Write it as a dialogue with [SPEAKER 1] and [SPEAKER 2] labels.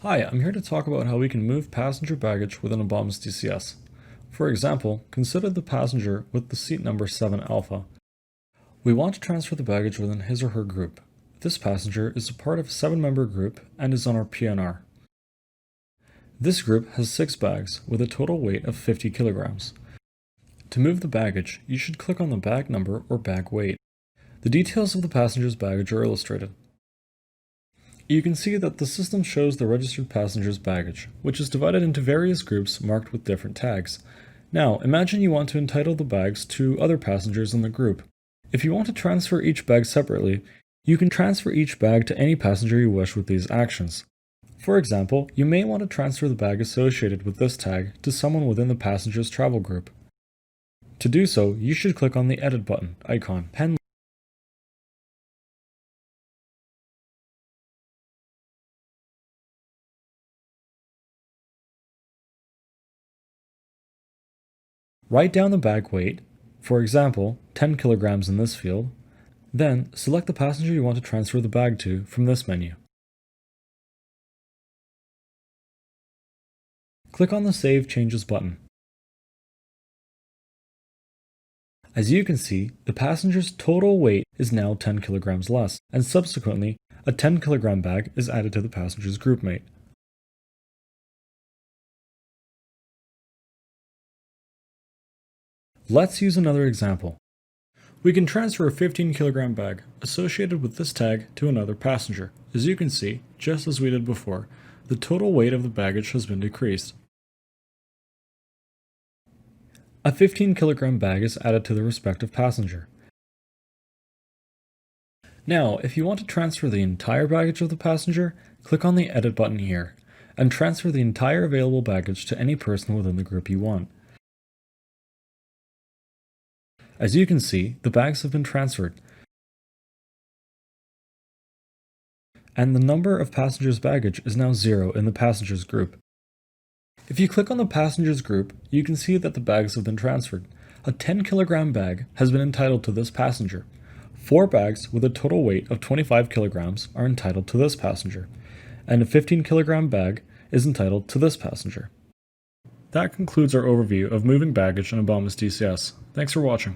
[SPEAKER 1] Hi, I'm here to talk about how we can move passenger baggage within a Bombus DCS. For example, consider the passenger with the seat number 7 Alpha. We want to transfer the baggage within his or her group. This passenger is a part of a 7-member group and is on our PNR. This group has 6 bags with a total weight of 50 kilograms. To move the baggage, you should click on the bag number or bag weight. The details of the passenger's baggage are illustrated. You can see that the system shows the registered passenger's baggage, which is divided into various groups marked with different tags. Now, imagine you want to entitle the bags to other passengers in the group. If you want to transfer each bag separately, you can transfer each bag to any passenger you wish with these actions. For example, you may want to transfer the bag associated with this tag to someone within the passenger's travel group. To do so, you should click on the Edit button icon, pen. Write down the bag weight, for example, 10 kilograms in this field, then select the passenger you want to transfer the bag to from this menu. Click on the Save Changes button. As you can see, the passenger's total weight is now 10 kilograms less, and subsequently, a 10 kilogram bag is added to the passenger's groupmate. Let's use another example. We can transfer a 15 kilogram bag associated with this tag to another passenger. As you can see, just as we did before, the total weight of the baggage has been decreased. A 15 kilogram bag is added to the respective passenger. Now, if you want to transfer the entire baggage of the passenger, click on the Edit button here, and transfer the entire available baggage to any person within the group you want. As you can see, the bags have been transferred, and the number of passengers' baggage is now 0 in the passengers group. If you click on the passengers group, you can see that the bags have been transferred. A 10 kilogram bag has been entitled to this passenger. 4 bags with a total weight of 25 kilograms are entitled to this passenger, and a 15 kilogram bag is entitled to this passenger. That concludes our overview of moving baggage in a Bombus DCS. Thanks for watching.